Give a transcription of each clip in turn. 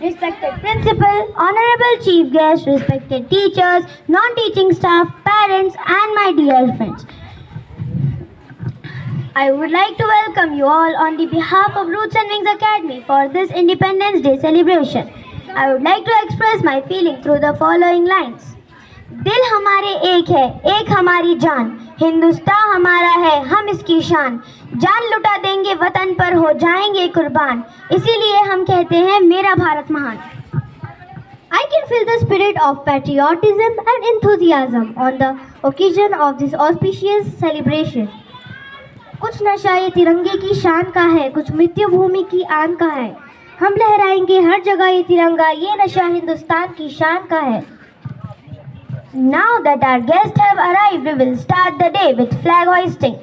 Respected principal, honorable chief guest, respected teachers, non-teaching staff, parents, and my dear friends. I would like to welcome you all on the behalf of Roots and Wings Academy for this Independence Day celebration. I would like to express my feeling through the following lines. दिल हमारे एक है, एक हमारी जान, हिंदुस्तान हमारा है, हम इसकी शान, जान लुटा देंगे वतन पर हो जाएंगे कुर्बान, इसीलिए हम कहते हैं मेरा भारत महान. I can feel the spirit of patriotism and enthusiasm on the occasion of this auspicious celebration. कुछ नशा ये तिरंगे की शान का है, कुछ मृत्यु भूमि की आन का है, हम लहराएंगे हर जगह ये तिरंगा, ये नशा हिंदुस्तान की शान का है. Now that our guests have arrived, we will start the day with flag hoisting.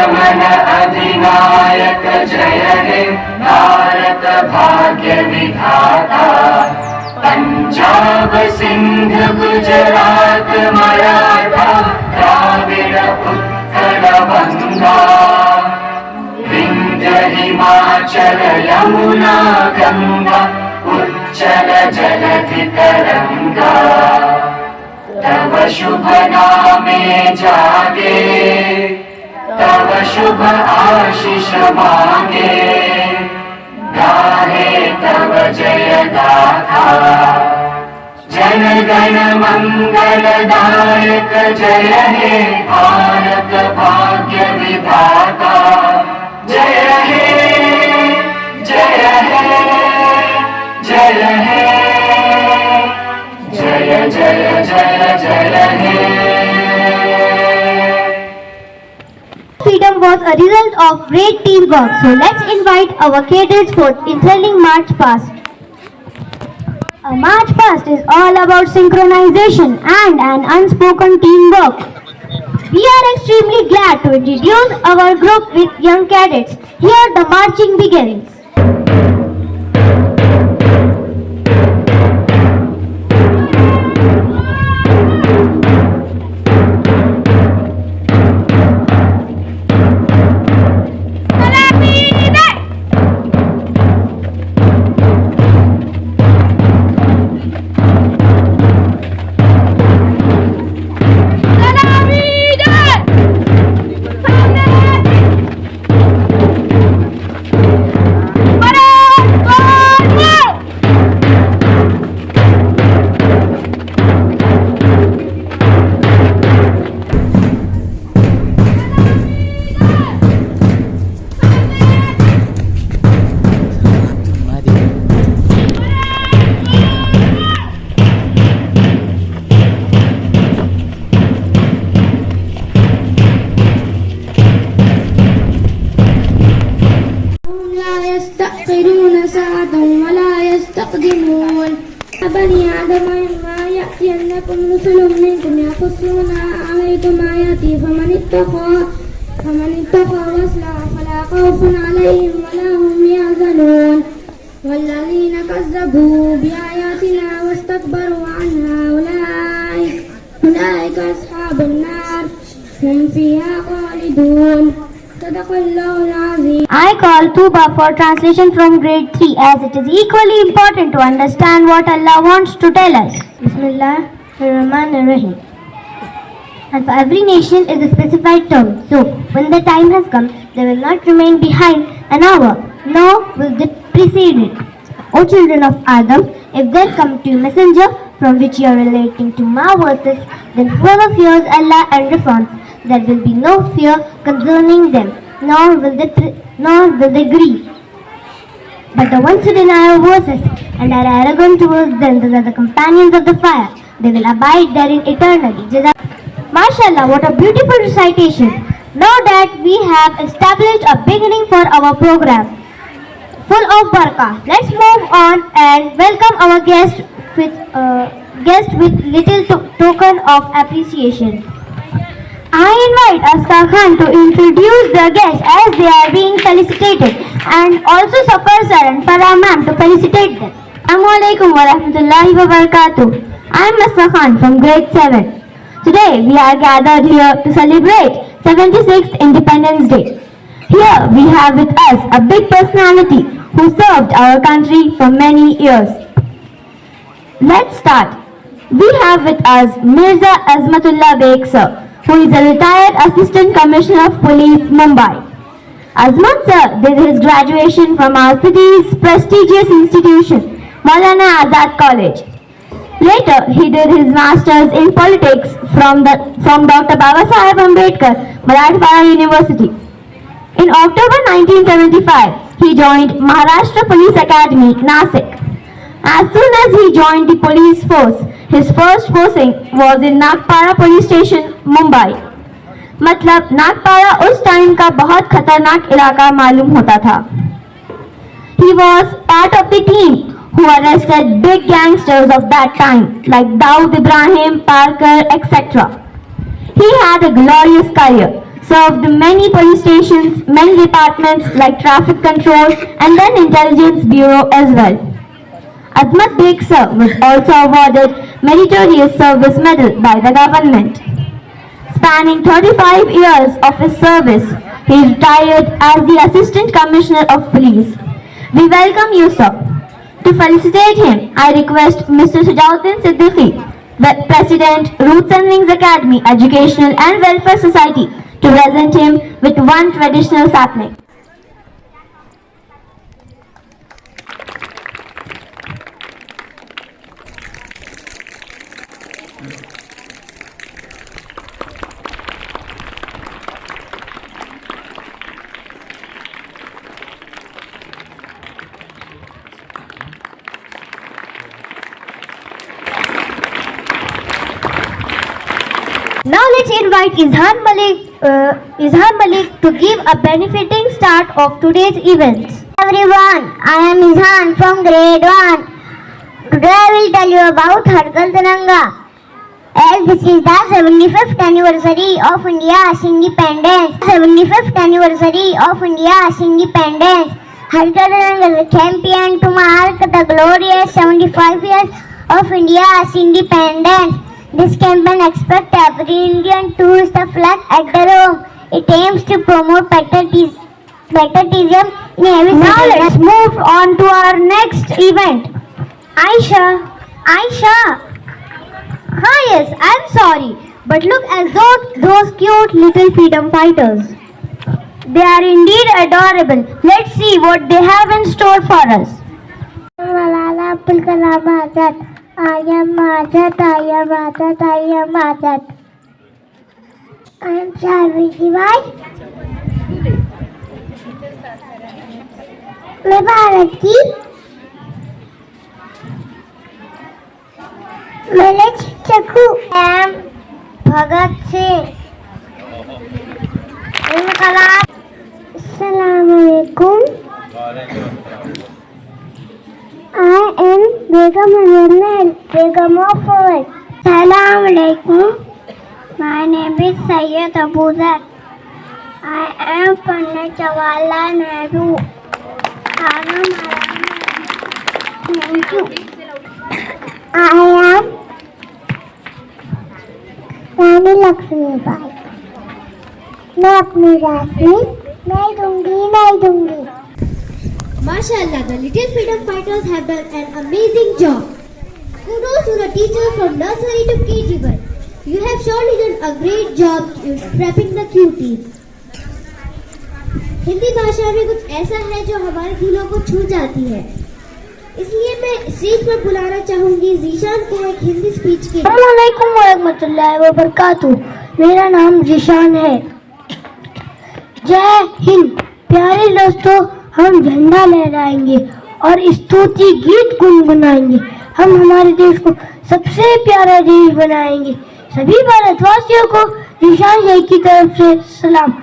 मन अधिनायक जय हे भारत भाग्य विधाता, पंजाब सिंध गुजरात मराठा द्राविड़ उत्कल बंगा, विंध्य हिमाचल यमुना गंगा उच्चल जलधि तरंगा, तव शुभ नामे जागे, तव शुभ आशीष मांगे, गाहे तव जय गाथा, जन गण मंगलदायक जय हे भारत भाग्य विधाता, जय हे जय हे जय हे जय जय जय जय हे. Freedom was a result of great teamwork, so let's invite our cadets for enthralling march past. A march past is all about synchronization and an unspoken teamwork. We are extremely glad to introduce our group with young cadets. Here the marching begins. بني آدم إما يأتينكم رسل منكم يقصون عليكم آياتي فمن اتقى وأصلح فلا خوف عليهم ولا هم يحزنون والذين كذبوا بآياتنا واستكبروا عنها أولئك أصحاب النار هم فيها خالدون. I call Tuba for translation from grade 3 as it is equally important to understand what Allah wants to tell us. Bismillah. Rahman Rahim. And for every nation is a specified term. So, when the time has come, they will not remain behind an hour, nor will they precede it. O children of Adam, if there come to you messenger from which you are relating to my verses, then whoever fears Allah and reforms, there will be no fear concerning them, nor will they grieve. But the ones who deny our verses and are arrogant towards them, those are the companions of the fire. They will abide therein eternally. MashaAllah, what a beautiful recitation. Now that we have established a beginning for our program, full of barakah, let's move on and welcome our guest with little token of appreciation. I invite Asghar Khan to introduce the guests as they are being felicitated, and also Safar sir and Farah ma'am to felicitate them. Assalamu alaikum wa rahmatullahi wa barakatuh. I am Asghar Khan from grade 7. Today we are gathered here to celebrate 76th Independence Day. Here we have with us a big personality who served our country for many years. Let's start. We have with us Mirza Azmatullah Beg sir, who is a retired Assistant Commissioner of Police, Mumbai. Azmat sir did his graduation from our city's prestigious institution, Maulana Azad College. Later, he did his masters in politics from Dr. Babasaheb Ambedkar, Marathwada University. In October 1975, he joined Maharashtra Police Academy, Nasik. As soon as he joined the police force, his first posting was in Nagpara Police Station, Mumbai. मतलब नागपारा उस time का बहुत खतरनाक इलाका मालूम होता था. He was part of the team who arrested big gangsters of that time like Dawood Ibrahim, Parker, etc. He had a glorious career, served many police stations, many departments like traffic control and then intelligence bureau as well. Azmat Beg sir was also awarded Meritorious Service Medal by the government. Spanning 35 years of his service, he retired as the Assistant Commissioner of Police. We welcome you, sir. To felicitate him, I request Mr. Sajauddin Siddiqui, President, Roots and Wings Academy, Educational and Welfare Society, to present him with one traditional sapling. Now let's invite Izhan Malik to give a benefiting start of today's events. Everyone, I am Izhan from grade 1. Today I will tell you about Har Ghar Tiranga. As this is the 75th anniversary of India's independence. 75th anniversary of India's independence. Har Ghar Tiranga is a champion to mark the glorious 75 years of India's independence. This campaign expects every Indian to use the flag at their home. It aims to promote patriotism in every citizen. Now let's move on to our next event. Aisha. Yes, I'm sorry, but look at those cute little freedom fighters. They are indeed adorable. Let's see what they have in store for us. Malala Abdul Kalam Azad. I am Azad. I am Savitri Bai. मैं भारत की मेरे शिक्षक हूँ. I am Bhagat Singh. Assalamualaikum. I am Begum Hazarnal, Begum of Fawad. Assalamualaikum. My name is Syed Abuzar. I am Pandit Jawaharlal Nehru. Thank you. I am Rani Lakshmibai. मैं अपनी राशि नहीं दूंगी. MashaAllah, the little freedom fighters have done an amazing job. Kudos to the teachers from nursery to KG1. You have surely done a great job prepping the cuties. Hindi भाषा में कुछ ऐसा है जो हमारे दिलों को छू जाती है, इसलिए मैं स्टेज पर बुलाना चाहूंगी जीशान को एक हिंदी स्पीच के लिए। अस्सलामुअलैकुम वरहमतुल्लाहि वबरकातुहू। मेरा नाम जीशान है। जय हिंद। प्यारे दोस्तों, हम झंडा लहराएंगे और स्तुति गीत गुनगुनाएंगे। हम हमारे देश को सबसे प्यारा देश बनाएंगे। सभी भारतवासियों को जीशान भाई की तरफ से सलाम।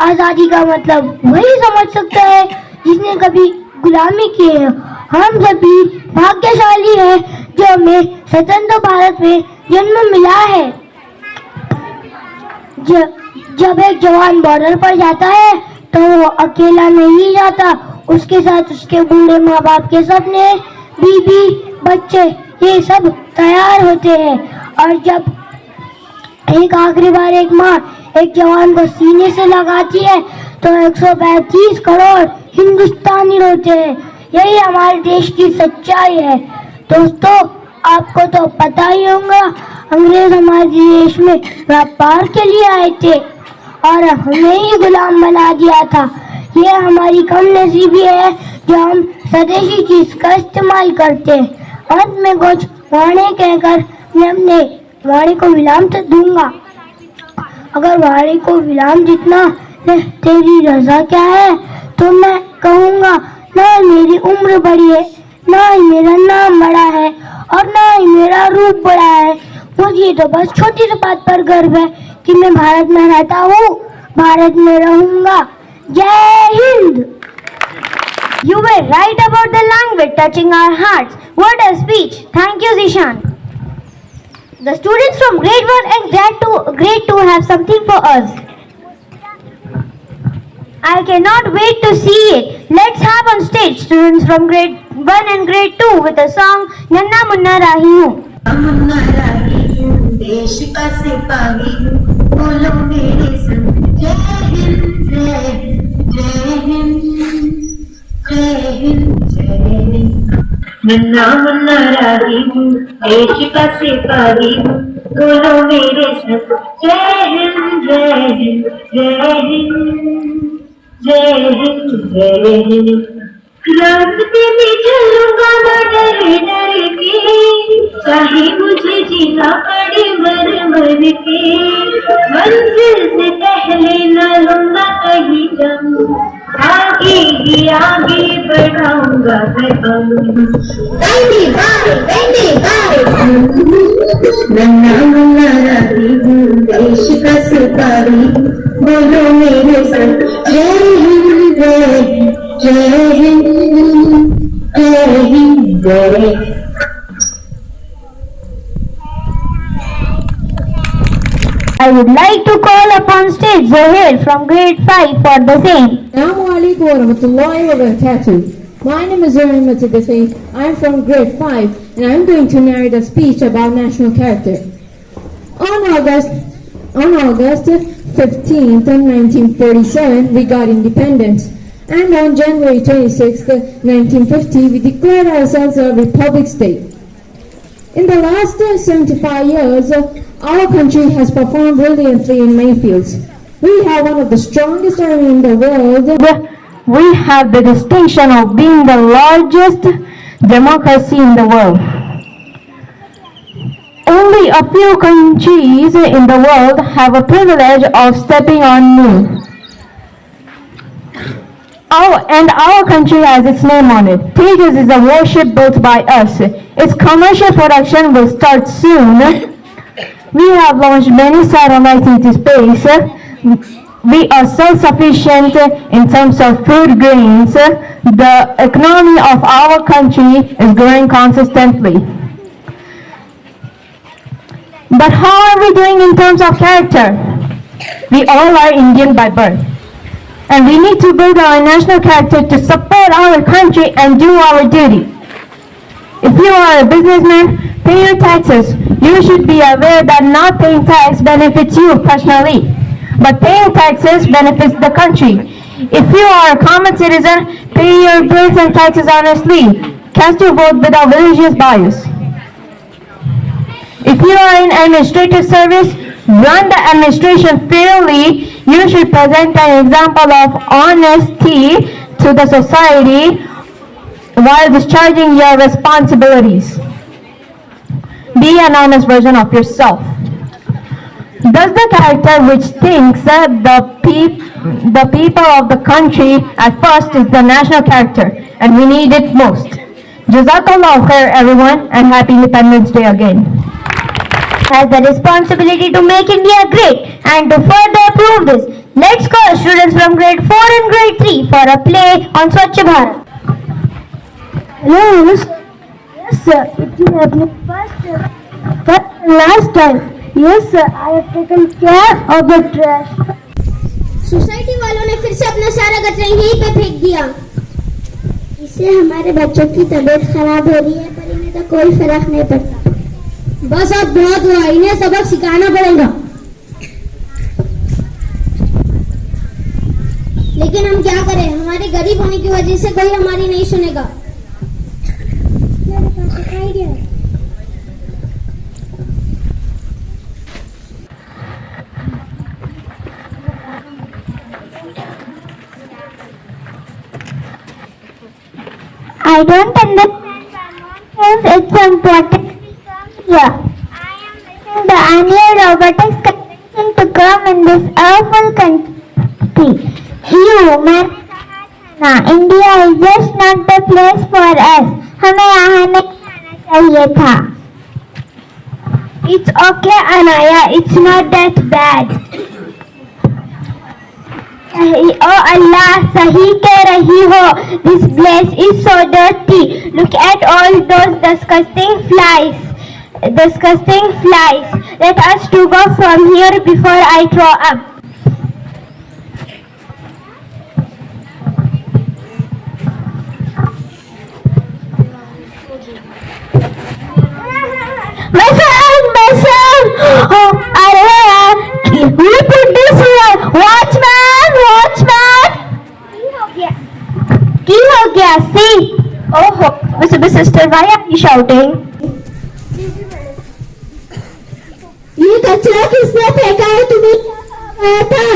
आज़ादी का मतलब वही समझ सकता है जिसने कभी गुलामी की है। हम सभी भाग्यशाली हैं जो हमें स्वतंत्र भारत में जन्म मिला है। जब एक जवान बॉर्डर पर जाता है तो वो अकेला नहीं जाता, उसके साथ उसके बूढ़े माँ बाप के सपने, बीबी, बच्चे, ये सब तैयार होते हैं। और जब एक आखिरी बार एक माँ एक जवान को सीने से लगाती है तो 135 करोड़ हिंदुस्तानी रोते हैं। यही हमारे देश की सच्चाई है। दोस्तों, आपको तो पता ही होगा, अंग्रेज हमारे देश में व्यापार के लिए आए थे और हमें ही गुलाम बना दिया था। ये हमारी कम नसीबी है जो हम स्वदेशी चीज का इस्तेमाल करते हैं। अंत में कुछ वाणी कहकर मैं अपने वाणी को विराम तो दूंगा। अगर वाणी को विराम जितना तेरी रजा क्या है, तो मैं कहूँगा ना मेरी उम्र बड़ी है, ना ही मेरा नाम बड़ा है और ना ही मेरा रूप बड़ा है। मुझे तो बस छोटी सी बात पर गर्व है कि मैं भारत में रहता हूँ, भारत में रहूँगा। जय Hind. You were right about the language touching our hearts. What a speech. Thank you, Zishan. The students from grade 1 and grade 2 have something for us. I cannot wait to see it. Let's have on stage students from grade 1 and grade 2 with the song Nanna Munna Rahi Hu. Munna राही हूँ, देश का सिपाही हूँ, बोलो मेरे संग जय हिंद जय हिंद जय हिंद जय हिंद जय हिंद। मुन्ना मुन्ना राही हूँ, देश का सिपाही हूँ, बोलो मेरे संग जय हिंद जय हिंद जय हिंद जय हिंद जय हिंद। रास्ते में चलूंगा मैं डर डर के, चाहे मुझे जीना पड़े मर मर के, मंजिल से पहले न लूंगा कहीं दम, आगे ही आगे बढ़ाऊंगा कदम। नन्ना मुन्ना राही हूँ, देश का सिपाही हूँ, बोलो मेरे संग जय हिंद जय हिंद जय हिंद जय हिंद जय। I would like to call upon stage Zohair from grade 5 for the same. Assalamu alaikum warahmatullahi wabarakatuh. My name is Zohair Matagafi. I am from grade 5 and I am going to narrate a speech about national character. On August 15th, 1947, we got independence. And on January 26th, 1950, we declared ourselves a republic state. In the last 75 years, our country has performed brilliantly in many fields. We have one of the strongest army in the world. We have the distinction of being the largest democracy in the world. Only a few countries in the world have a privilege of stepping on moon. Our country has its name on it. Tejas is a warship built by us. Its commercial production will start soon. We have launched many satellites into space. We are self-sufficient in terms of food grains. The economy of our country is growing consistently. But how are we doing in terms of character? We all are Indian by birth. And we need to build our national character to support our country and do our duty. If you are a businessman, pay your taxes. You should be aware that not paying tax benefits you personally, but paying taxes benefits the country. If you are a common citizen, pay your bills and taxes honestly. Cast your vote without religious bias. If you are in administrative service, run the administration fairly. You should present an example of honesty to the society while discharging your responsibilities. Be an honest version of yourself. Does the character which thinks that the people of the country at first is the national character, and we need it most. Jazakallah khair everyone, and happy Independence Day again. Has the responsibility to make India great, and to further prove this, let's call students from grade 4 and grade 3 for a play on Swachh Bharat. Hello, yes sir, it is happening first last time. Yes sir, I have taken care of the trash. Society वालों ने फिर से अपना सारा कचरा यहीं पे फेंक दिया। इससे हमारे बच्चों की तबीयत खराब हो रही है, पर इन्हें तो कोई फर्क नहीं पड़ता। बस अब बहुत हुआ, इन्हें सबक सिखाना पड़ेगा। लेकिन हम क्या करें, हमारे गरीब होने की वजह से कोई हमारी नहीं सुनेगा। मेरे पास एक आइडिया है। I don't understand why it's important we come here. I am missing the annual robotics convention to come in this awful country. Man, India is just not the place for us. हमें यहाँ नहीं आना चाहिए था. It's okay, Anaya. It's not that bad. Oh Allah, sahi keh rahi ho. This place is so dirty. Look at all those disgusting flies. Let us to go from here before I throw up. My son! Oh, who put this here? Watchman! की हो गया? See? Oh, sister, why are you shouting? ये कचरा किसने फेंका है? तुम्हें क्या था?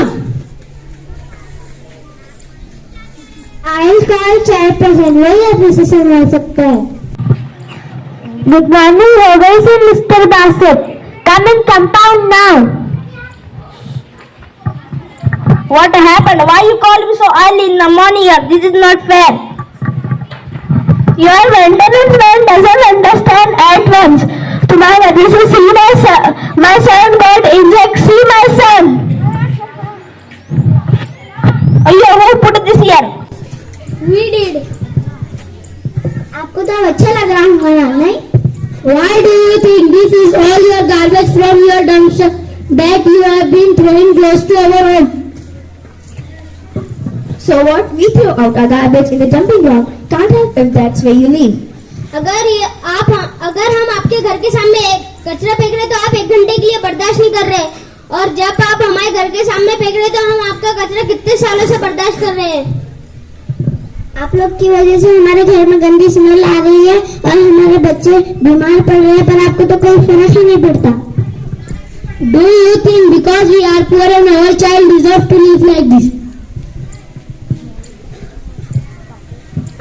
I'll call chairperson, वही ऑफिसर संभाल सकता है। Good morning, हो गई से Mr. Bassett. Come in compound now. What happened? Why you call me so early in the morning? This is not fair. Your maintenance man doesn't understand at once. तुम्हारा this is see my son got inject. See my son. Who put this here? We did. आपको तो अच्छा लग रहा होगा ना, नहीं? Why do you think this is all your garbage from your dumpster that you have been throwing close to our home? So what? We throw out our garbage in the dumping ground. Can't help if that's where you live. अगर हम आपके घर के सामने कचरा फेंक रहे तो आप 1 घंटे के लिए बर्दाश्त नहीं कर रहे, और जब आप हमारे घर के सामने फेंक रहे तो हम आपका कचरा कितने सालों से बर्दाश्त कर रहे हैं। आप लोग की वजह से हमारे घर में गंदी स्मेल आ रही है और हमारे बच्चे बीमार पड़ रहे हैं, पर आपको तो कोई फर्क ही नहीं पड़ता। Do you think because we are poor and our child deserve to live like this?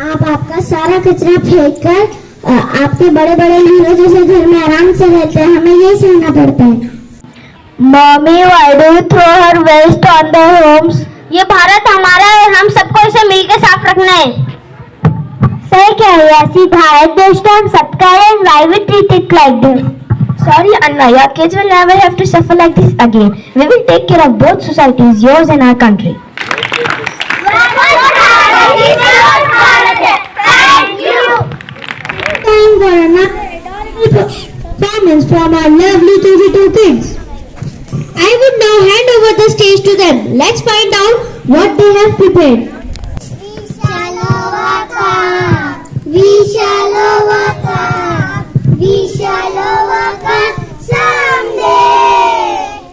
आप आपका सारा कचरा फेंककर आपके बड़े बड़े हीरो जैसे घर में आराम से रहते हैं, हमें ये सहना पड़ता है। Mommy, why do you throw her waste on the homes? ये भारत हमारा है, हम सबको इसे मिलकर साफ रखना है। सही कह रही है, ऐसी भारत देश का हम सबका है, and why we treat it like this? Sorry Anna, your kids will never have to suffer like this again. We will take care of both societies, yours and our country. Thank you. Time for another performance from our lovely KG2 kids. I would now hand over the stage to them. Let's find out what they have prepared. We shall overcome. We shall overcome someday.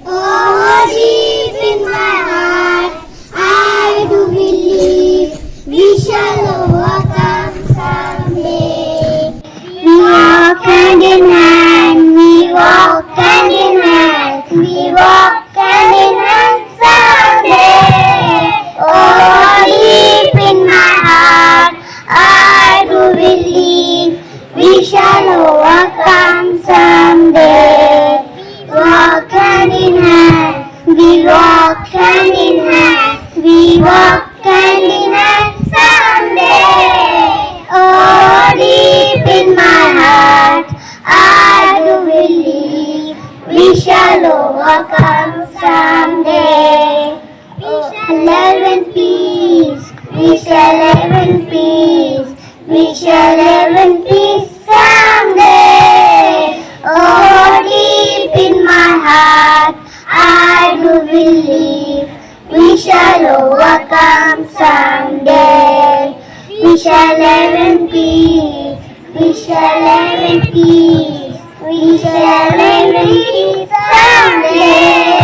Oh, deep in my heart, I do believe we shall overcome someday. We walk hand in hand, we walk shall overcome someday. We shall live in peace. We shall live in peace. We shall live in peace someday. Oh, deep in my heart, I do believe we shall overcome someday. We shall live in peace. We shall live in peace. We shall live in peace someday.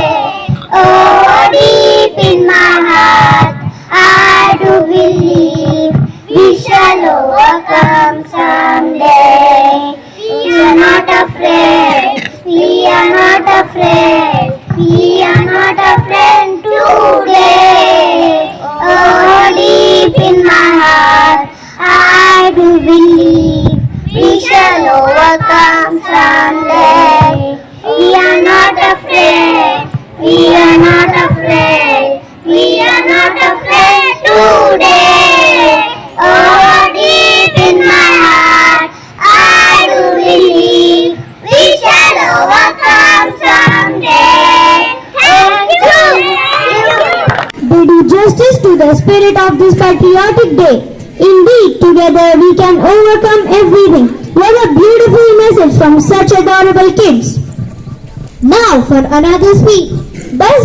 Oh, deep in my heart, I do believe we shall overcome someday. We are not afraid. We are not afraid. We are not afraid today. Oh, deep in my heart, I do believe we shall overcome someday. We are not afraid. We are not afraid. We are not afraid today. Oh, deep in my heart, I do believe we shall overcome someday. Thank you. They do justice to the spirit of this patriotic day. Indeed, together we can overcome everything. What a beautiful message from such adorable kids. Now for another speech. बस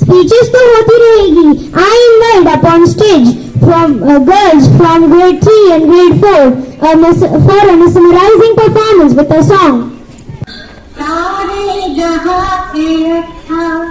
speeches तो होती रहेगी. I invite upon stage from girls from grade 3 and grade 4 for a mesmerizing performance with a song. सारे जहां से अच्छा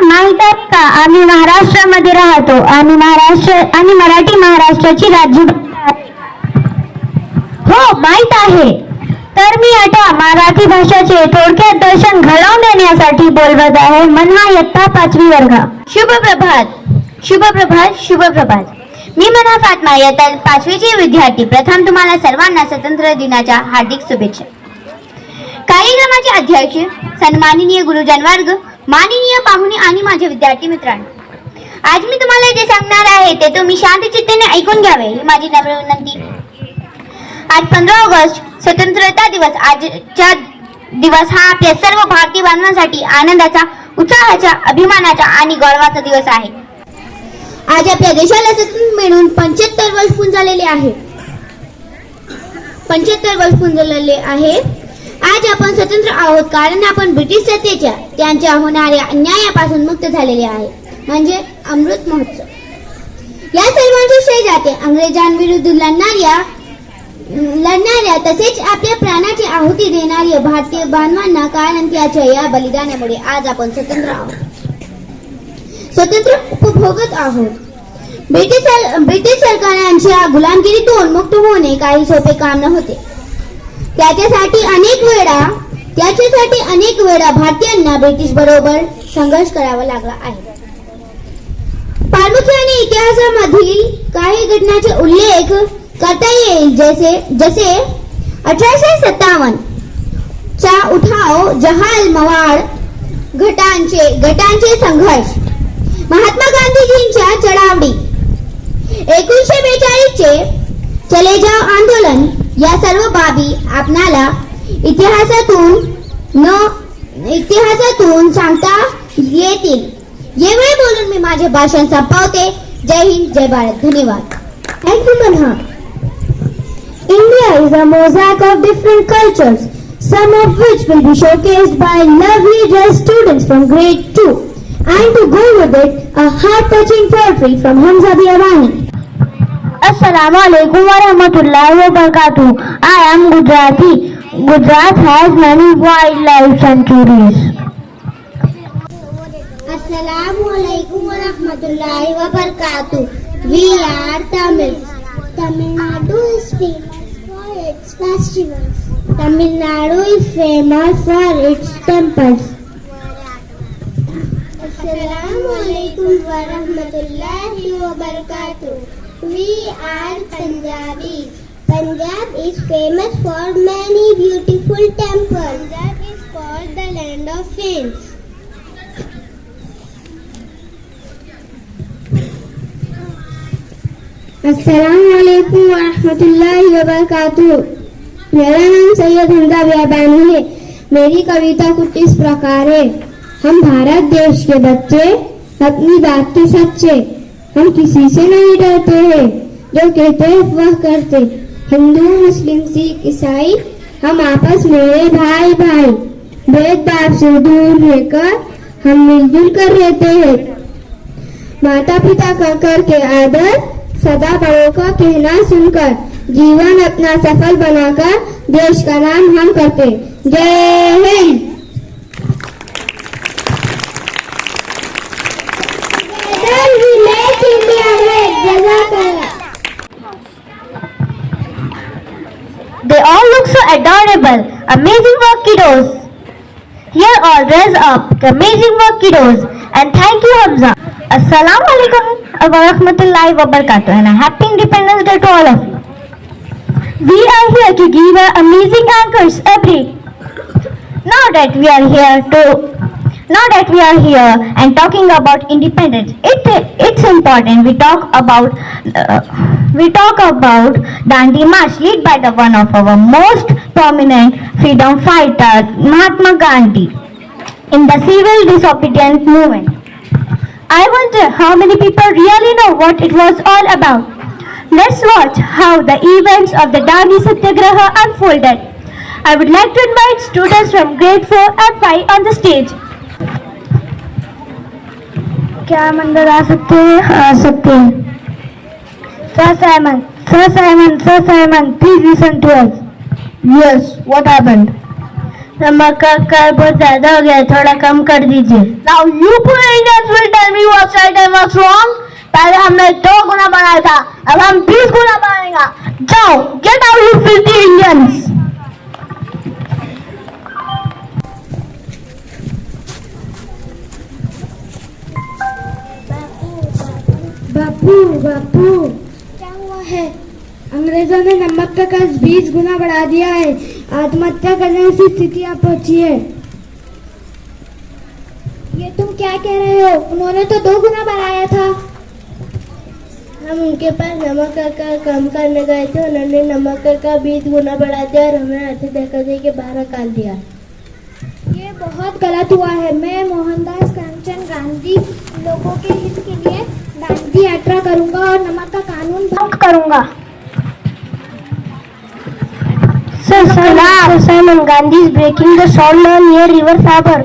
माहित आहे का आम्ही महाराष्ट्रामध्ये राहतो आणि मराठी महाराष्ट्राची राज्यभाषा आहे. हो माहित आहे. तर मी आता मराठी भाषेचे थोडक्यात दर्शन घडवून देण्यासाठी बोलवत आहे मन्हा इयत्ता 5वी वर्ग. शुभ प्रभात, शुभ प्रभात, शुभ प्रभात. मी मन्हा फातमा इयत्ता 5वीचे विद्यार्थी. प्रथम तुम्हाला सर्वांना स्वातंत्र्य दिनाच्या हार्दिक शुभेच्छा. कार्यक्रमाचे अध्यक्ष सन्माननीय गुरुजन वर्ग, माननीय पाहुणे आणि माझे विद्यार्थी मित्रांनो, आज मी तुम्हाला जे सांगणार आहे ते तुम्ही शांत चित्तेने ऐकून घ्यावे ही माझी नम्र विनंती. आज 15 ऑगस्ट स्वतंत्रता दिवस. आजचा दिवस हा आपल्या सर्व भारतीय बांधवांसाठी आनंदाचा, उत्साहाचा, अभिमानाचा आणि गौरवाचा दिवस आहे. आज आपल्या देशाला स्वतंत्र मिळून 75 वर्ष पूर्ण झालेले आहे. 75 वर्ष पूर्ण झालेले आहे. आज आपण स्वतंत्र आहोत कारण आपण ब्रिटिश सत्तेच्या त्यांच्या होणाऱ्या अन्यायापासून मुक्त झालेले आहे, म्हणजे अमृत महोत्सव. या सर्वांचे श्रेय जाते अंग्रेजांविरुद्ध लढणाऱ्या तसेच आपल्या प्राणाची आहुती देणाऱ्या भारतीय बांधवांना, कारण त्याच्या या बलिदानामुळे आज आपण स्वतंत्र आहोत, स्वतंत्र उपभोगत आहोत. ब्रिटिश सरकारांच्या गुलामगिरीतून मुक्त होणे काही सोपे काम नव्हते. त्याच्यासाठी अनेक वेळा भारतीयांना ब्रिटिश बरोबर संघर्ष करावा लागला आहे. प्रामुख्याने इतिहासामधील काही घटनांचे उल्लेख करता येईल, जसे 1857 चा उठाव, जहाल मवाळ गटांचे संघर्ष, महात्मा गांधीजींच्या चळवळी, 1942 चे चले जाव आंदोलन. या सर्व बाबी आपणाला इतिहासातून सांगता येतील. एवढे बोलून मी माझे भाषण संपवते. जय हिंद, जय भारत. धन्यवाद. Thank you, Manha. India is a mosaic of different cultures, some of which will be showcased by lovely dressed students from grade 2. And to go with it, a heart-touching poetry from Hamza Biyawani. Assalamu alaikum wa rahmatullahi wa barakatuh. I am Gujarati. Gujarat has many wildlife sanctuaries. Assalamu alaikum wa rahmatullahi wa barakatuh. We are Tamils. Tamil Nadu is famous for its festivals. Tamil Nadu is famous for its temples. Assalamu alaikum wa rahmatullahi wa barakatuh. We are Punjabis. Punjab is famous for many beautiful temples. Punjab is called the land of saints. अस्सलाम वालेकुम व रहमतुल्लाहि व बरकातुहू। मेरा नाम सैयद हमजा बियाबानी है। मेरी कविता कुछ इस प्रकार है। हम भारत देश के बच्चे, अपनी बात के सच्चे, हम किसी से नहीं डरते हैं, जो कहते हैं वह करते। हिंदू मुस्लिम सिख ईसाई हम आपस में भाई भाई, भेदभाव से दूर रहकर हम मिलजुल कर रहते हैं। माता पिता का करके आदर, सदा बड़ों का कहना सुनकर, जीवन अपना सफल बनाकर देश का नाम हम करते। जय Hind. They all look so adorable. Amazing work, kiddos. Here all dress up. Amazing work, kiddos. And thank you, Hamza. Assalamu alaikum wa rahmatullahi wa barakatuh, and a happy Independence Day to all of you. We are here to give our amazing anchors a break. Now that we are here and talking about independence, it's important we talk about Dandi March led by the one of our most prominent freedom fighter, Mahatma Gandhi, in the civil disobedience movement. I wonder how many people really know what it was all about. Let's watch how the events of the Dandi Satyagraha unfolded. I would like to invite students from grade 4 and 5 on the stage. क्या हम अंदर आ सकते हैं? आ सकते हैं. Sir Simon, please listen to us. Yes, what happened? नमक का कर बहुत ज्यादा हो गया है, थोड़ा कम कर दीजिए. Now you poor Indians will tell me what's right and what's wrong. पहले हमने 2 गुना बनाया था, अब हम 20 गुना बनाएंगे. जाओ, get out you filthy Indians. बापू बापू, क्या हुआ है? अंग्रेजों ने नमक का कर्ज 20 गुना बढ़ा दिया है। आत्महत्या करने की स्थिति आ पहुंची है। ये तुम क्या कह रहे हो? उन्होंने तो 2 गुना बढ़ाया था। हम उनके पास नमक का कम करने गए थे, उन्होंने नमक का 20 गुना बढ़ा दिया और हमें ऐसे देखा दे के बाहर निकाल दिया। ये बहुत गलत हुआ है। मैं मोहनदास करमचंद गांधी लोगों के हित के लिए दांडी यात्रा करूंगा और नमक का कानून भंग करूंगा। Sir, Simon Gandhi is breaking the salt law near River Sabar.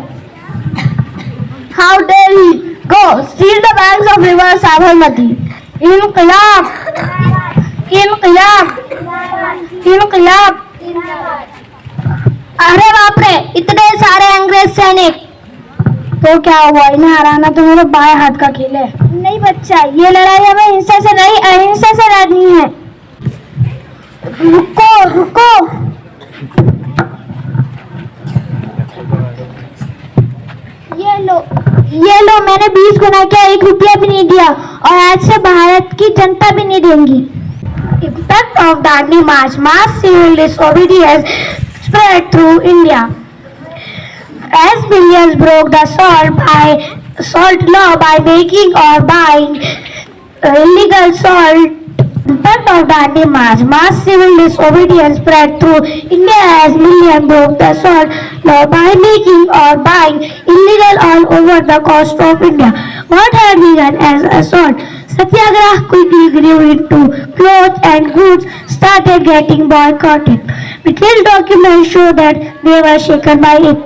How dare he go steal the banks of river Sabarmati? Inqilab! Inqilab! Inqilab! अरे बाप रे, इतने सारे अंग्रेज सैनिक! तो क्या हुआ? इन्हें हराना तो मेरे बाएं हाथ का खेल है। नहीं बच्चा, ये लड़ाई हमें हिंसा से नहीं अहिंसा से लड़नी है। रुको रुको, ये लो, मैंने 20 गुना किया, 1 रुपया भी नहीं दिया और आज से भारत की जनता भी नहीं देंगी। Impact of Dandi March, mass civil disobedience spread through India. As millions broke the salt law by making or buying illegal salt. Impact of Dandi March, mass civil disobedience spread through India as millions broke the salt law by making or buying illegal all over the coast of India. What had begun as a salt satyagraha quickly grew into clothes and goods started getting boycotted. Detailed documents show that they were shaken by it.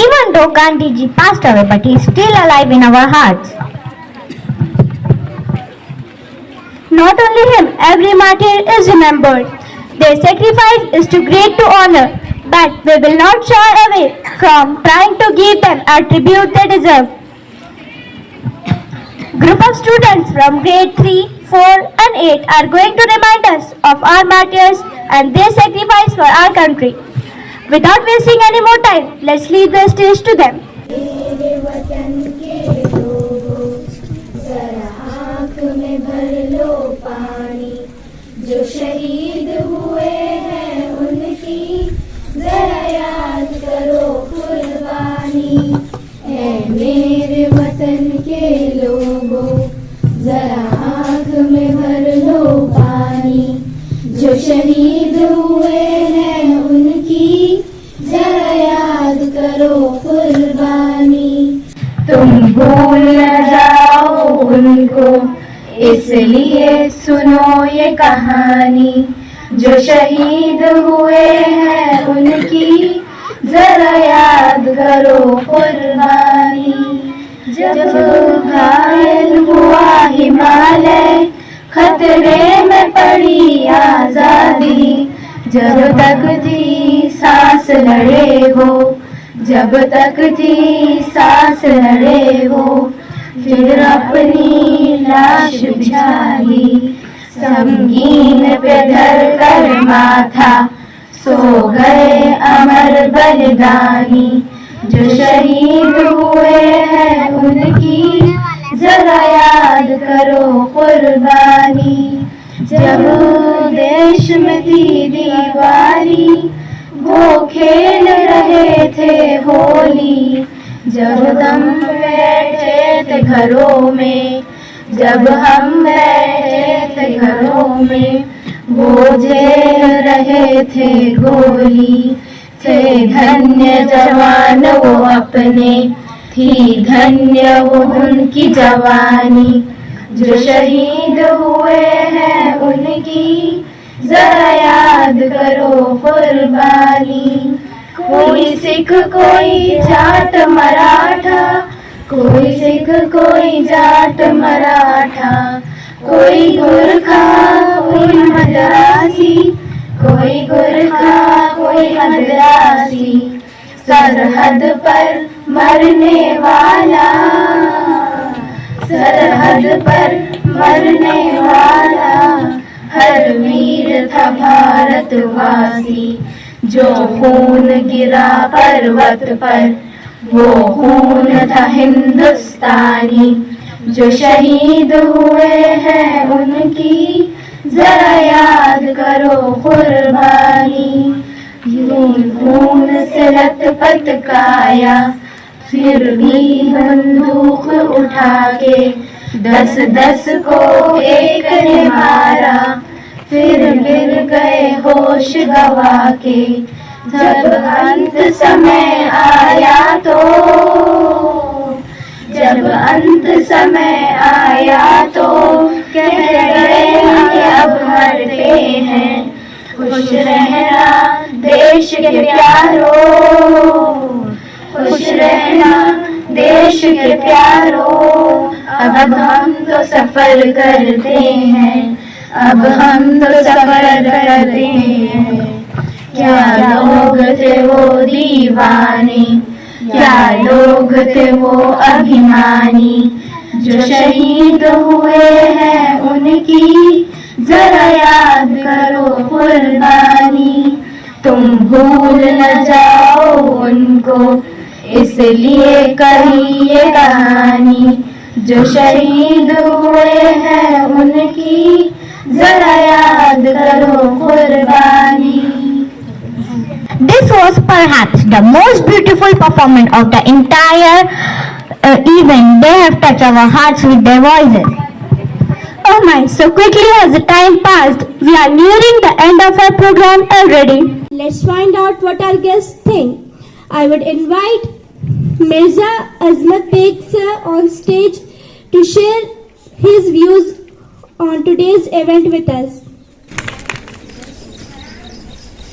Even though Gandhiji passed away, but he is still alive in our hearts. Not only him, every martyr is remembered. Their sacrifice is too great to honor, but we will not shy away from trying to give them a tribute they deserve. Group of students from grade 3, 4 and 8 are going to remind us of our martyrs and their sacrifice for our country. Without wasting any more time, let's leave the stage to them. मेरे वतन के लोगों, जरा आँख में भर लो पानी। जो शहीद हुए हैं उनकी जरा याद करो कुर्बानी। है मेरे वतन के लोगों, जरा आँख में भर लो पानी। जो शहीद हुए हैं उनकी जरा याद करो कुर्बानी। तुम भूल न जाओ उनको, इसलिए सुनो ये कहानी। जो शहीद हुए हैं उनकी जरा याद करो कुर्बानी। जब घायल हुआ हिमालय, खतरे में पड़ी आजादी। जब तक थी सांस लड़े हो, जब तक थी सांस लड़े हो, फिर अपनी लाश बिछा ली। संगीन पे धर कर माथा, सो गए अमर बलिदानी। जो शहीद हुए हैं उनकी जरा याद करो कुर्बानी। जब देश में थी दीवारी, वो खेल रहे थे होली। जब हम बैठे थे घरों में, जब हम बैठे थे घरों में, वो झेल रहे थे गोली। थे धन्य जवान वो अपने, थी धन्य वो उनकी जवानी। जो शहीद हुए हैं उनकी जरा याद करो कुर्बानी। कोई सिख कोई जाट मराठा, कोई सिख कोई जाट मराठा, कोई गुरखा कोई मद्रासी, कोई गुरखा कोई मद्रासी। सरहद पर मरने वाला, सरहद पर मरने वाला, हर वीर था भारतवासी। जो खून गिरा पर्वत पर, वो खून था हिंदुस्तानी। जो शहीद हुए हैं उनकी जरा याद करो कुर्बानी। यूं खून से लथपथ काया फिर भी बंदूक उठा के 10-10 को एक ने मारा, फिर गिर गए होश गवा के। जब अंत समय आया तो, जब अंत समय आया तो कह गए अब मरते हैं। खुश रहना देश के प्यारों, खुश रहना देश के प्यारों। अब हम तो सफर करते हैं, अब हम तो सफर करते हैं। क्या लोग थे वो दीवाने, क्या लोग थे वो अभिमानी। जो शहीद हुए हैं उनकी जरा याद करो कुर्बानी। तुम भूल न जाओ उनको, इसलिए कही ये कहानी। जो शहीद हुए हैं उनकी जरा याद करो कुर्बानी। This was perhaps the most beautiful performance of the entire event. They have touched our hearts with their voices. Oh my, so quickly has the time passed. We are nearing the end of our program already. Let's find out what our guests think. I would invite Mirza Azmat Beg sir on stage to share his views on today's event with us.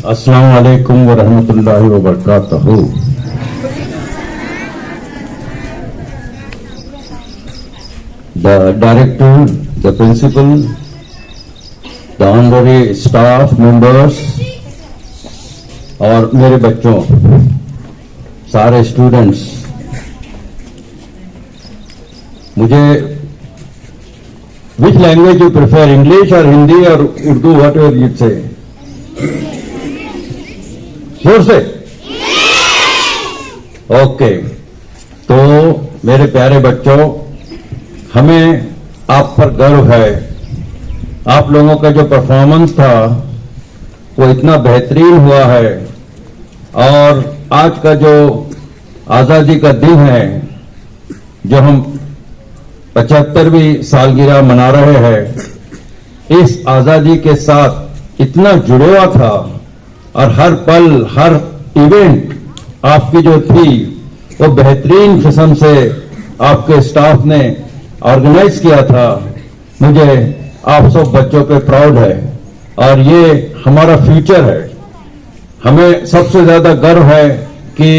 अस्सलामु अलैकुम व रहमतुल्लाहि व बरकातहू। The director, the principal, the honorary staff members और मेरे बच्चों, सारे students, मुझे which language you prefer, English or Hindi or Urdu, whatever you say? जोर से ओके। तो मेरे प्यारे बच्चों, हमें आप पर गर्व है। आप लोगों का जो परफॉर्मेंस था वो इतना बेहतरीन हुआ है, और आज का जो आजादी का दिन है, जो हम 75वीं सालगिरह मना रहे हैं, इस आजादी के साथ इतना जुड़ा हुआ था, और हर पल हर इवेंट आपकी जो थी वो बेहतरीन किस्म से आपके स्टाफ ने ऑर्गेनाइज किया था। मुझे आप सब बच्चों पे प्राउड है, और ये हमारा फ्यूचर है। हमें सबसे ज्यादा गर्व है कि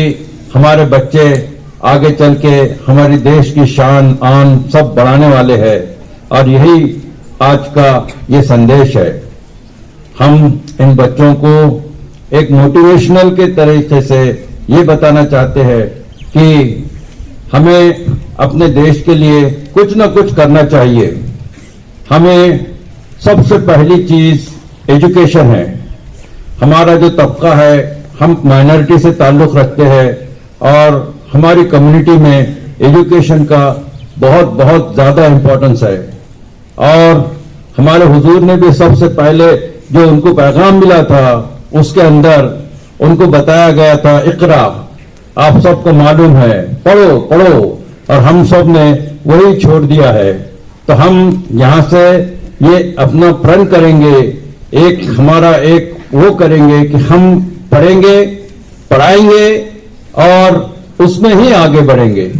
हमारे बच्चे आगे चल के हमारे देश की शान आन सब बढ़ाने वाले हैं, और यही आज का ये संदेश है। हम इन बच्चों को एक मोटिवेशनल के तरीके से ये बताना चाहते हैं कि हमें अपने देश के लिए कुछ न कुछ करना चाहिए। हमें सबसे पहली चीज एजुकेशन है। हमारा जो तबका है, हम माइनॉरिटी से ताल्लुक रखते हैं, और हमारी कम्युनिटी में एजुकेशन का बहुत बहुत ज्यादा इंपॉर्टेंस है। और हमारे हुजूर ने भी सबसे पहले जो उनको पैगाम मिला था, उसके अंदर उनको बताया गया था, इकरा, आप सबको मालूम है, पढ़ो पढ़ो, और हम सब ने वही छोड़ दिया है। तो हम यहां से ये अपना प्रण करेंगे, एक हमारा एक वो करेंगे कि हम पढ़ेंगे, पढ़ाएंगे और उसमें ही आगे बढ़ेंगे।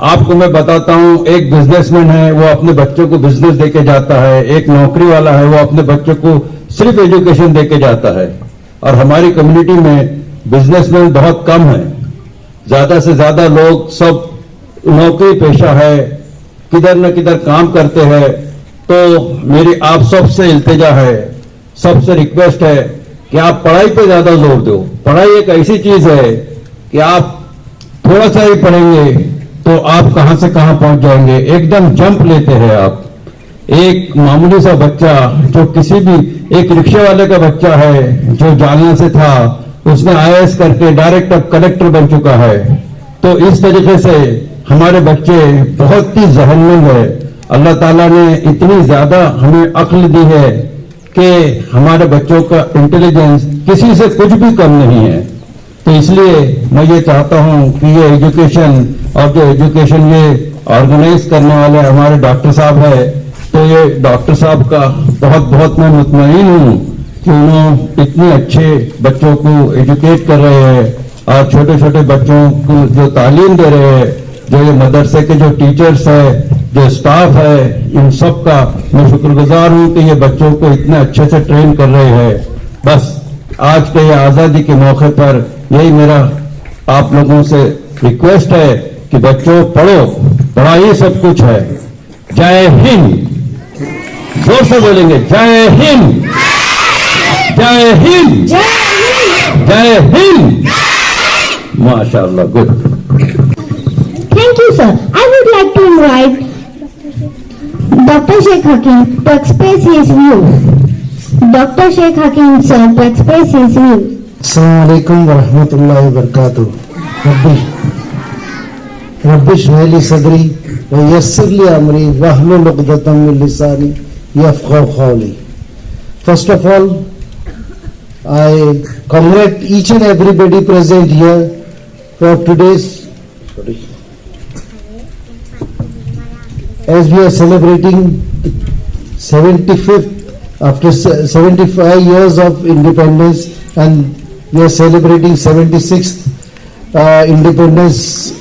आपको मैं बताता हूं, एक बिजनेसमैन है, वो अपने बच्चों को बिजनेस देके जाता है। एक नौकरी वाला है, वो अपने बच्चों को सिर्फ एजुकेशन देके जाता है। और हमारी कम्युनिटी में बिजनेसमैन बहुत कम है। ज्यादा से ज्यादा लोग सब नौकरी पेशा है, किधर न किधर काम करते हैं। तो मेरी आप सबसे इल्तिजा है, सबसे रिक्वेस्ट है कि आप पढ़ाई पे ज्यादा जोर दो। पढ़ाई एक ऐसी चीज है कि आप थोड़ा सा ही पढ़ेंगे तो आप कहां से कहां पहुंच जाएंगे, एकदम जंप लेते हैं आप। एक मामूली सा बच्चा जो किसी भी, एक रिक्शे वाले का बच्चा है जो जालना से था, उसने IAS करके डायरेक्ट अब कलेक्टर बन चुका है। तो इस तरीके से हमारे बच्चे बहुत ही जहनमंद है। अल्लाह ताला ने इतनी ज्यादा हमें अक्ल दी है कि हमारे बच्चों का इंटेलिजेंस किसी से कुछ भी कम नहीं है। तो इसलिए मैं ये चाहता हूं कि ये एजुकेशन और जो एजुकेशन ये ऑर्गेनाइज करने वाले हमारे डॉक्टर साहब है, तो ये डॉक्टर साहब का बहुत बहुत मैं मुतमईन हूं कि उन्होंने इतने अच्छे बच्चों को एजुकेट कर रहे हैं और छोटे छोटे बच्चों को जो तालीम दे रहे हैं, जो ये मदरसे के जो टीचर्स है, जो स्टाफ है, इन सब का मैं शुक्रगुजार हूं कि ये बच्चों को इतने अच्छे से ट्रेन कर रहे हैं। बस आज के ये आजादी के मौके पर यही मेरा आप लोगों से रिक्वेस्ट है कि बच्चों पढ़ो, पढ़ाई सब कुछ है। जय हिंद, जोर से बोलेंगे जय हिंद, जय हिंद, जय हिंद। माशाअल्लाह, good. Thank you, sir. I would like to invite Dr. Sheikh Hakim to express his views. Dr. Sheikh Hakim, sir, to express his views. अस्सलाम वालेकुम वरहमतुल्लाहि वबरकातुहू। रब्बि इश्रह ली सदरी व यस्सिर ली अमरी वहलुल उक़दतम मिन लिसानी यफ़क़हू क़ौली। First of all, I congratulate each and everybody present here for today's, as we are celebrating 75th after 75 years of independence, and we are celebrating 76th independence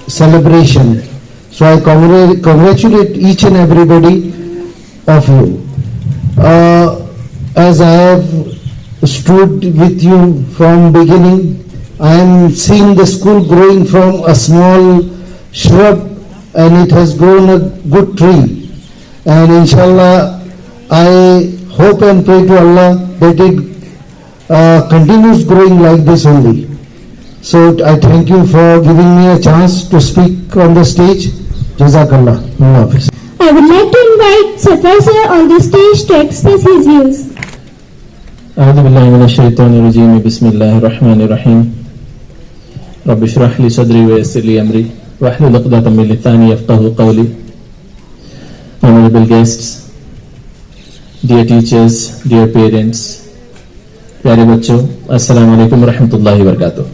celebration. So I congratulate each and everybody of you. As I have stood with you from beginning, I am seeing the school growing from a small shrub and it has grown a good tree. And inshallah, I hope and pray to Allah that it continues growing like this only. So I thank you for giving me a chance to speak on the stage. Jazakallah. Allah Hafiz. I would like to invite Sir Faisal on the stage to express his views. أعوذ بالله من الشيطان الرجيم بسم الله الرحمن الرحيم رب اشرح لي صدري ويسر لي أمري واحلل عقدة من لساني يفقهوا قولي. Honorable guests, dear teachers, dear parents, प्यारे बच्चों, अस्सलाम वालेकुम रहमतुल्लाहि वबरकातुहू।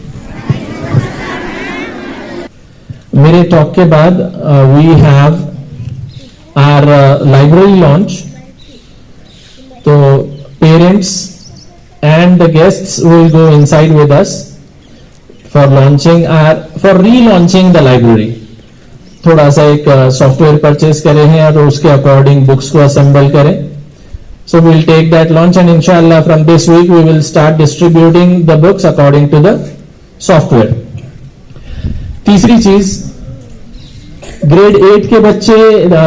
मेरे talk के बाद we have our library launch. तो parents and the guests will go inside with us for relaunching the library. थोड़ा सा एक सॉफ्टवेयर परचेज करे हैं और उसके अकॉर्डिंग बुक्स को असेंबल करें। So we'll take that launch and inshallah from this week we will start distributing the books according to the software. तीसरी चीज, grade 8 के बच्चे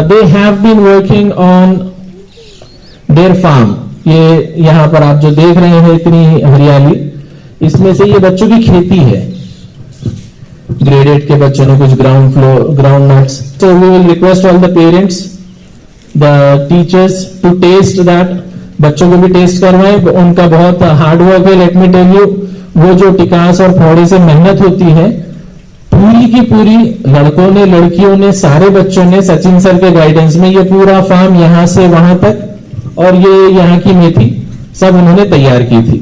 they have been working on their farm. ये यहाँ पर आप जो देख रहे हैं इतनी हरियाली, इसमें से ये बच्चों की खेती है। ग्रेड 8 के बच्चों ने कुछ ground nuts. So we will request all the parents, the teachers to taste that. बच्चों को भी टेस्ट करवाएं, उनका बहुत हार्ड वर्क है। लेट मी टेल यू, वो जो टिकास और फोड़े से मेहनत होती है, पूरी की पूरी लड़कों ने, लड़कियों ने, सारे बच्चों ने सचिन सर के गाइडेंस में ये पूरा फार्म यहाँ से वहां तक और ये यहाँ की मेथी सब उन्होंने तैयार की थी।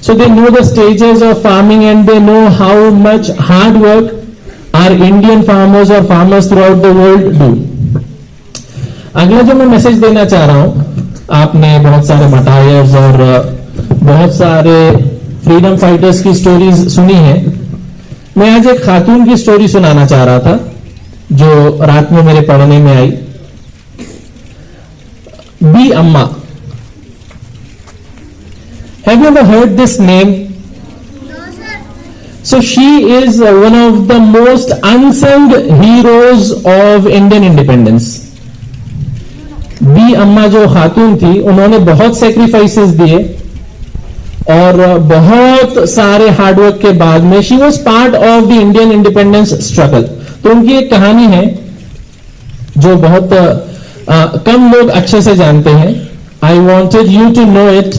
So they know the stages of farming and they know how much hard work are Indian farmers और farmers throughout the world do. अगला जो मैं मैसेज देना चाह रहा हूं, आपने बहुत सारे मटायर्स और बहुत सारे फ्रीडम फाइटर्स की स्टोरीज सुनी है। मैं आज एक खातून की स्टोरी सुनाना चाह रहा था जो रात में मेरे पढ़ने में आई। बी अम्मा, have you ever heard this name? No, sir. So she is one of the most unsung heroes of Indian independence. Bi Amma जो खातून थी, उन्होंने बहुत सेक्रीफाइसेस दिए और बहुत सारे हार्डवर्क के बाद में she was part of the Indian independence struggle. तो उनकी एक कहानी है जो बहुत कम लोग अच्छे से जानते हैं। I wanted you to know it.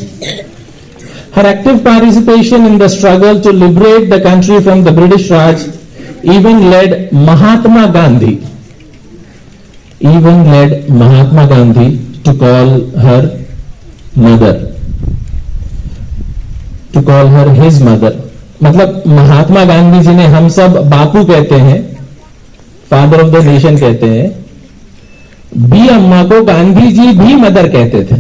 Her active participation in the struggle to liberate the country from the British Raj even led Mahatma Gandhi to call her mother, to call her his mother. मतलब महात्मा गांधी जी ने, हम सब बापू कहते हैं, father of the nation कहते हैं, B अम्मा को गांधी जी भी मदर कहते थे.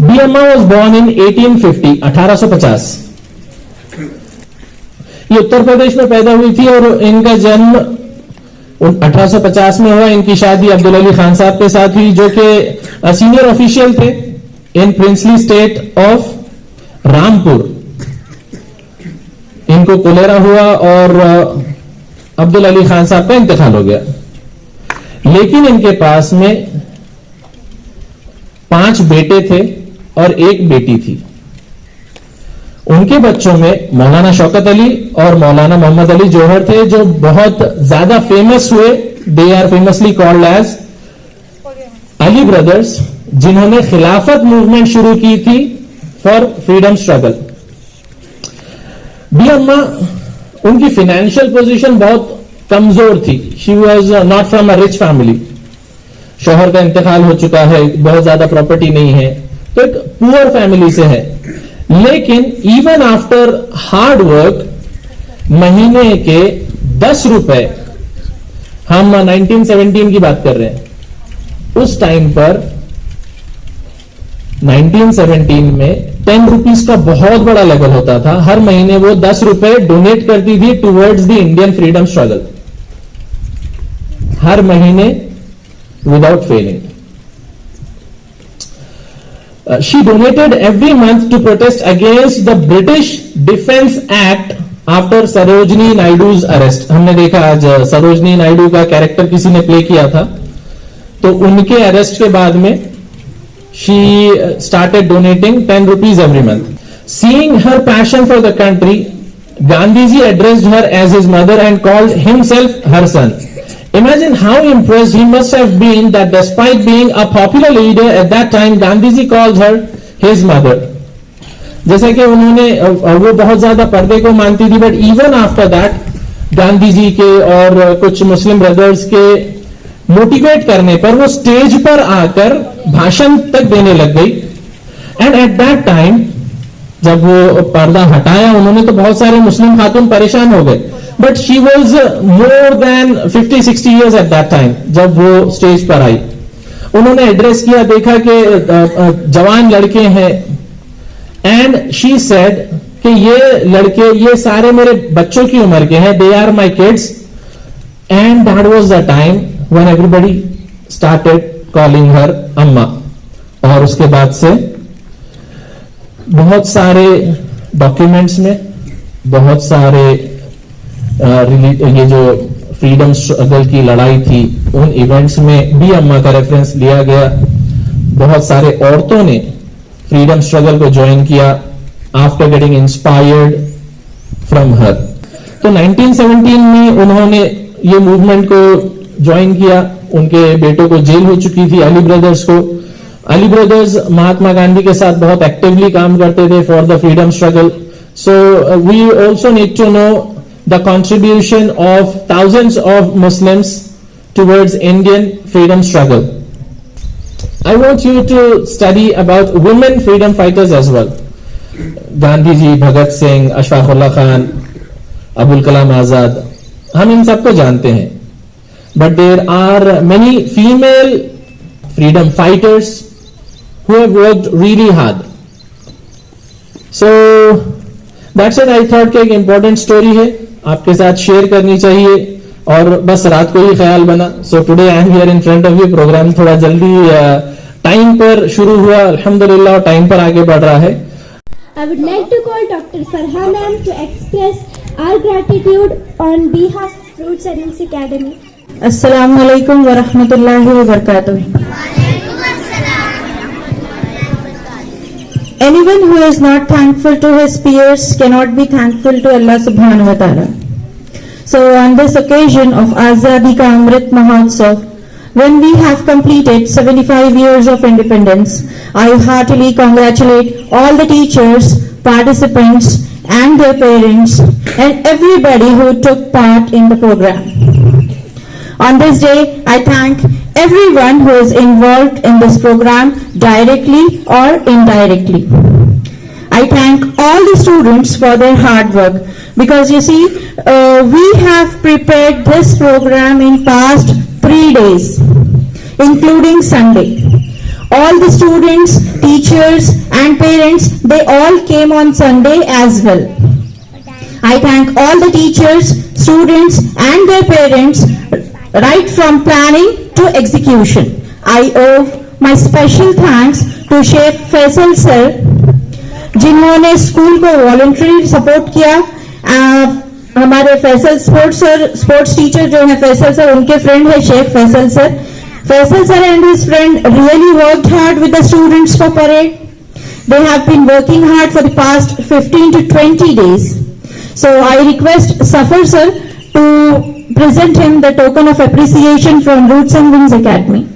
बी अम्मा वॉज बॉर्न इन 1850, 1850. ये उत्तर प्रदेश में पैदा हुई थी और इनका जन्म 1850 में हुआ. इनकी शादी अब्दुल अली खान साहब के साथ हुई, जो कि सीनियर ऑफिशियल थे इन प्रिंसली स्टेट ऑफ रामपुर. इनको कोलेरा हुआ और अब्दुल अली खान साहब का इंतकाल हो गया. लेकिन इनके पास में 5 बेटे थे और 1 बेटी थी. उनके बच्चों में मौलाना शौकत अली और मौलाना मोहम्मद अली जौहर थे, जो बहुत ज्यादा फेमस हुए. They are famously called as Ali brothers, जिन्होंने खिलाफत मूवमेंट शुरू की थी फॉर फ्रीडम स्ट्रगल. बी अम्मा, उनकी फाइनेंशियल पोजीशन बहुत कमजोर थी. She was not from a rich family. शौहर का इंतकाल हो चुका है, बहुत ज्यादा प्रॉपर्टी नहीं है, तो एक पुअर फैमिली से है. लेकिन इवन आफ्टर हार्ड वर्क, महीने के 10 रुपए, हम 1917 की बात कर रहे हैं, उस टाइम पर 1917 में 10 रुपीज का बहुत बड़ा लेवल होता था. हर महीने वो 10 रुपए डोनेट करती थी towards the Indian freedom struggle, हर महीने without failing. She donated every month to protest against the British Defence Act after Sarojini Naidu's arrest. हमने देखा आज सरोजनी नायडू का कैरेक्टर किसी ने प्ले किया था, तो उनके अरेस्ट के बाद में she started donating 10 rupees every month. Seeing her passion for the country, Gandhiji addressed her as his mother and called himself her son. Imagine how impressed he must have been that despite being a popular leader at that time, Gandhiji called her his mother. जैसे कि उन्होंने, वो बहुत ज्यादा पर्दे को मानती थी, but even after that Gandhi ji के और कुछ मुस्लिम ब्रदर्स के मोटिवेट करने पर वो स्टेज पर आकर भाषण तक देने लग गई. एंड एट दैट टाइम जब वो पर्दा हटाया उन्होंने, तो बहुत सारे मुस्लिम खातून परेशान हो गए. But she was more than 50-60 years at that time. जब वो स्टेज पर आई, उन्होंने एड्रेस किया, देखा कि जवान लड़के हैं, एंड शी सेड कि ये लड़के, ये सारे मेरे बच्चों की उम्र के हैं, they are my kids. And that was the time when everybody started calling her Amma. और उसके बाद से बहुत सारे डॉक्यूमेंट्स में, बहुत सारे ये जो फ्रीडम स्ट्रगल की लड़ाई थी, उन इवेंट्स में भी अम्मा का रेफरेंस लिया गया. बहुत सारे औरतों ने फ्रीडम स्ट्रगल को ज्वाइन किया after getting inspired from her. तो 1917 में उन्होंने ये मूवमेंट को ज्वाइन किया. उनके बेटों को जेल हो चुकी थी, अली ब्रदर्स को. अली ब्रदर्स महात्मा गांधी के साथ बहुत एक्टिवली काम करते थे for the freedom struggle. So we also need to know the contribution of thousands of Muslims towards Indian freedom struggle. I want you to study about women freedom fighters as well. Gandhi ji, Bhagat Singh, Ashfaq Ullah Khan, Abul Kalam Azad, हम इन सबको जानते हैं. But there are many female freedom fighters who have worked really hard. So that's it. I thought कि एक important story है, आपके साथ share करनी चाहिए, और बस रात को ही ख्याल बना. So today I am here in front of you. Programme थोड़ा जल्दी टाइम पर शुरू हुआ, अल्हम्दुलिल्लाह, और टाइम पर आगे बढ़ रहा है. I would like to call Dr. Farha ma'am to express our gratitude on behalf of Roots and Wings Academy. Assalamu alaikum wa rahmatullahi wa barakatuh. Anyone who is not thankful to his peers cannot be thankful to Allah subhanahu wa ta'ala. So on this occasion of Azadi Ka Amrit Mahotsav, when we have completed 75 years of independence, I heartily congratulate all the teachers, participants and their parents and everybody who took part in the program. On this day, I thank everyone who is involved in this program directly or indirectly. I thank all the students for their hard work because you see, we have prepared this program in past 3 days, including Sunday. All the students, teachers and parents, they all came on Sunday as well. I thank all the teachers, students and their parents right from planning to execution. I owe my special thanks to Sheikh Faisal sir जिन्होंने school को voluntary support किया. हमारे Faisal sports teacher जो है Faisal sir, उनके friend है Shaikh Faisal sir. Faisal sir and his friend really worked hard with the students for parade. They have been working hard for the past 15 to 20 days. So I request Safar sir to present him the token of appreciation from Roots and Wings Academy.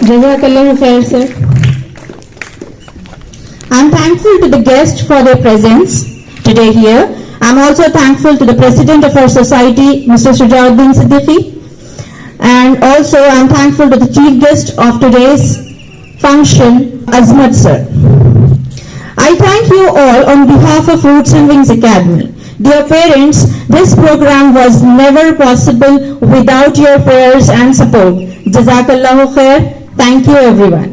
Jazakallah khair, sir. I'm thankful to the guests for their presence today here. I'm also thankful to the president of our society, Mr. Shujauddin Siddiqui. And also I'm thankful to the chief guest of today's function, Azmat sir. I thank you all on behalf of Roots and Wings Academy. Dear parents, this program was never possible without your prayers and support. Jazakallahu khair. Thank you everyone.